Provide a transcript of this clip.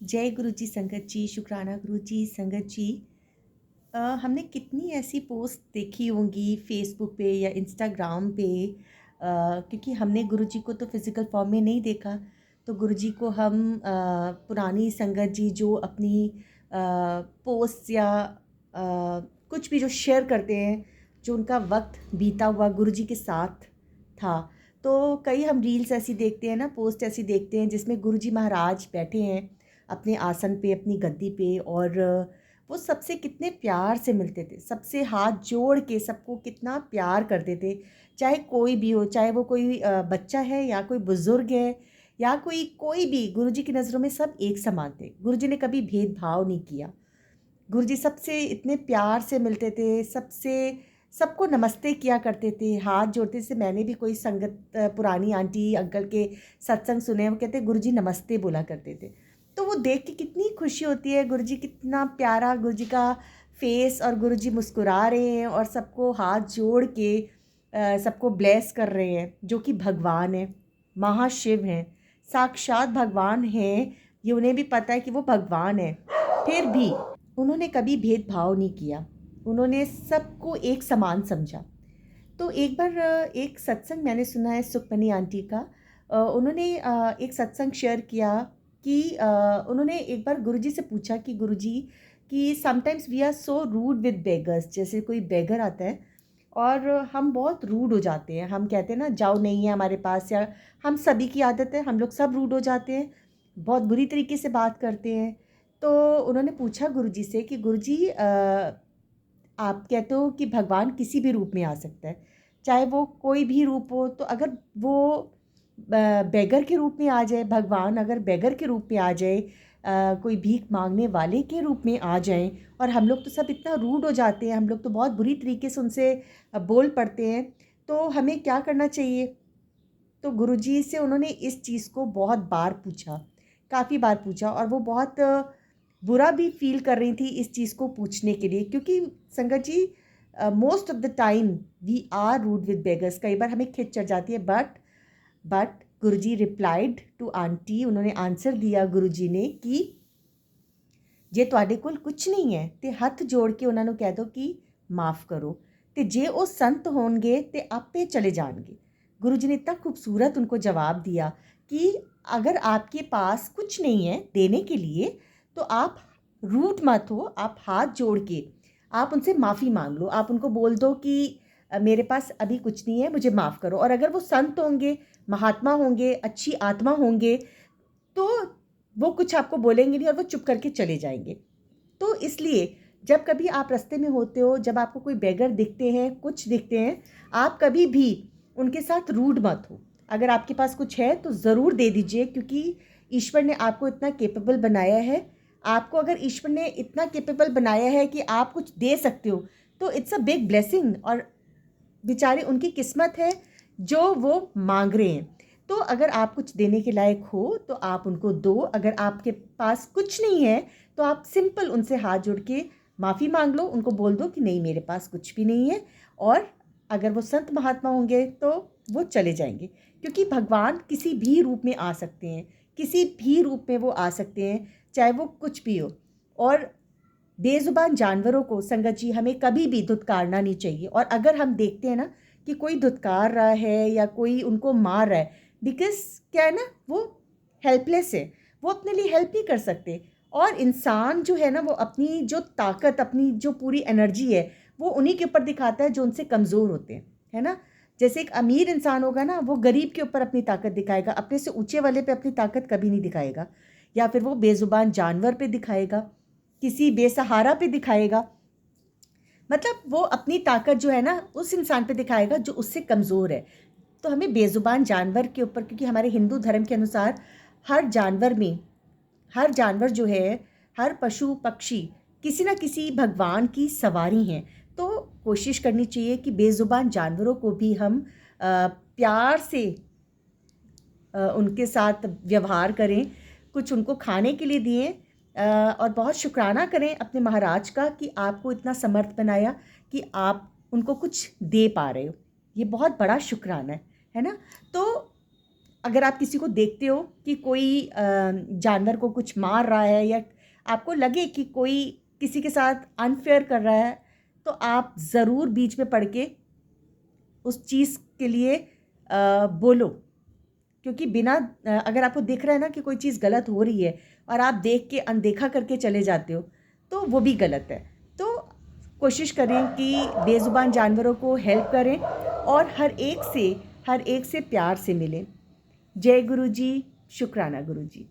जय गुरु जी संगत जी, शुक्राना गुरु जी संगत जी। हमने कितनी ऐसी पोस्ट देखी होंगी फेसबुक पे या इंस्टाग्राम पे, क्योंकि हमने गुरु जी को तो फिज़िकल फॉर्म में नहीं देखा। तो गुरु जी को हम पुरानी संगत जी जो अपनी पोस्ट या कुछ भी जो शेयर करते हैं, जो उनका वक्त बीता हुआ गुरु जी के साथ था। तो कई हम रील्स ऐसी देखते हैं ना, पोस्ट ऐसी देखते हैं जिसमें गुरु जी महाराज बैठे हैं अपने आसन पे, अपनी गद्दी पे, और वो सबसे कितने प्यार से मिलते थे, सबसे हाथ जोड़ के सबको कितना प्यार करते थे। चाहे कोई भी हो, चाहे वो कोई बच्चा है या कोई बुज़ुर्ग है या कोई भी, गुरुजी की नज़रों में सब एक समान थे। गुरुजी ने कभी भेदभाव नहीं किया। गुरुजी सबसे इतने प्यार से मिलते थे, सबसे सबको नमस्ते किया करते थे, हाथ जोड़ते। से मैंने भी कोई संगत पुरानी आंटी अंकल के सत्संग सुने हैं, वो कहते गुरुजी नमस्ते बोला करते थे। तो वो देख के कितनी खुशी होती है, गुरुजी कितना प्यारा गुरुजी का फेस, और गुरुजी मुस्कुरा रहे हैं और सबको हाथ जोड़ के सबको ब्लेस कर रहे हैं, जो कि भगवान है, महाशिव हैं, साक्षात भगवान हैं। ये उन्हें भी पता है कि वो भगवान है, फिर भी उन्होंने कभी भेदभाव नहीं किया। उन्होंने सबको एक समान समझा। तो एक बार एक सत्संग मैंने सुना है सुखमनी आंटी का। उन्होंने एक सत्संग शेयर किया कि उन्होंने एक बार गुरुजी से पूछा कि गुरुजी, कि sometimes we are so rude with beggars. जैसे कोई बेगर आता है और हम बहुत रूड हो जाते हैं, हम कहते हैं ना जाओ नहीं है हमारे पास, या हम सभी की आदत है, हम लोग सब रूड हो जाते हैं, बहुत बुरी तरीके से बात करते हैं। तो उन्होंने पूछा गुरुजी से कि गुरुजी, आप कहते हो कि भगवान किसी भी रूप में आ सकता है, चाहे वो कोई भी रूप हो, तो अगर वो बेगर के रूप में आ जाए, भगवान अगर बेगर के रूप में आ जाए, कोई भीख मांगने वाले के रूप में आ जाएं, और हम लोग तो सब इतना रूड हो जाते हैं, हम लोग तो बहुत बुरी तरीके से उनसे बोल पड़ते हैं, तो हमें क्या करना चाहिए? तो गुरुजी से उन्होंने इस चीज़ को बहुत बार पूछा, काफ़ी बार पूछा, और वो बहुत बुरा भी फील कर रही थी इस चीज़ को पूछने के लिए, क्योंकि संगत जी, most of the time we are rude with beggars. कई बार हमें खिंच चढ़ जाती है, but Guruji replied to aunty. उन्होंने आंसर दिया गुरुजी ने कि जे ਤੁਹਾਡੇ ਕੋਲ ਕੁਝ ਨਹੀਂ ਹੈ ਤੇ ਹੱਥ ਜੋੜ ਕੇ ਉਹਨਾਂ ਨੂੰ ਕਹਿ ਦਿਓ ਕਿ ਮਾफ़ करो, ਤੇ ਜੇ ਉਹ ਸੰਤ होंगे ਤੇ आपे चले जाएंगे। गुरु जी ने इतना खूबसूरत उनको जवाब दिया कि अगर आपके पास कुछ नहीं है देने के लिए, तो आप रूठ मत हो, आप हाथ जोड़ के आप उनसे माफ़ी मांग लो। आप उनको बोल दो कि मेरे पास अभी कुछ नहीं है, मुझे माफ़ करो। और अगर वो संत होंगे, महात्मा होंगे, अच्छी आत्मा होंगे, तो वो कुछ आपको बोलेंगे नहीं और वो चुप करके चले जाएंगे। तो इसलिए जब कभी आप रास्ते में होते हो, जब आपको कोई बेगर दिखते हैं, कुछ दिखते हैं, आप कभी भी उनके साथ रूड मत हो। अगर आपके पास कुछ है तो ज़रूर दे दीजिए, क्योंकि ईश्वर ने आपको इतना कैपेबल बनाया है। आपको अगर ईश्वर ने इतना कैपेबल बनाया है कि आप कुछ दे सकते हो, तो इट्स अ बिग ब्लेसिंग, और बेचारे उनकी किस्मत है जो वो मांग रहे हैं। तो अगर आप कुछ देने के लायक हो तो आप उनको दो। अगर आपके पास कुछ नहीं है तो आप सिंपल उनसे हाथ जोड़ के माफ़ी मांग लो, उनको बोल दो कि नहीं मेरे पास कुछ भी नहीं है। और अगर वो संत महात्मा होंगे तो वो चले जाएंगे, क्योंकि भगवान किसी भी रूप में आ सकते हैं, किसी भी रूप में वो आ सकते हैं, चाहे वो कुछ भी हो। और बेजुबान जानवरों को संगत जी हमें कभी भी धुतकारना नहीं चाहिए। और अगर हम देखते हैं ना कि कोई धुतकार रहा है या कोई उनको मार रहा है, बिकॉज क्या है ना, वो हेल्पलेस है, वो अपने लिए हेल्प नहीं कर सकते। और इंसान जो है ना, वो अपनी जो ताकत, अपनी जो पूरी एनर्जी है, वो उन्हीं के ऊपर दिखाता है जो उनसे कमज़ोर होते हैं, है ना। जैसे एक अमीर इंसान होगा ना, वो गरीब के ऊपर अपनी ताकत दिखाएगा, अपने से ऊंचे वाले पे अपनी ताकत कभी नहीं दिखाएगा। या फिर वो बेजुबान जानवर पे दिखाएगा, किसी बेसहारा पे दिखाएगा। मतलब वो अपनी ताकत जो है ना उस इंसान पे दिखाएगा जो उससे कमज़ोर है। तो हमें बेजुबान जानवर के ऊपर, क्योंकि हमारे हिंदू धर्म के अनुसार हर जानवर में, हर जानवर जो है, हर पशु पक्षी किसी ना किसी भगवान की सवारी हैं। तो कोशिश करनी चाहिए कि बेजुबान जानवरों को भी हम प्यार से उनके साथ व्यवहार करें, कुछ उनको खाने के लिए दिए, और बहुत शुक्राना करें अपने महाराज का कि आपको इतना समर्थ बनाया कि आप उनको कुछ दे पा रहे हो। ये बहुत बड़ा शुक्राना है ना। तो अगर आप किसी को देखते हो कि कोई जानवर को कुछ मार रहा है या आपको लगे कि कोई किसी के साथ अनफेयर कर रहा है, तो आप ज़रूर बीच में पड़ के उस चीज़ के लिए बोलो। क्योंकि बिना अगर आपको दिख रहा है ना कि कोई चीज़ गलत हो रही है और आप देख के अनदेखा करके चले जाते हो, तो वो भी गलत है। तो कोशिश करें कि बेज़ुबान जानवरों को हेल्प करें और हर एक से प्यार से मिलें। जय गुरु जी, शुक्राना गुरु जी।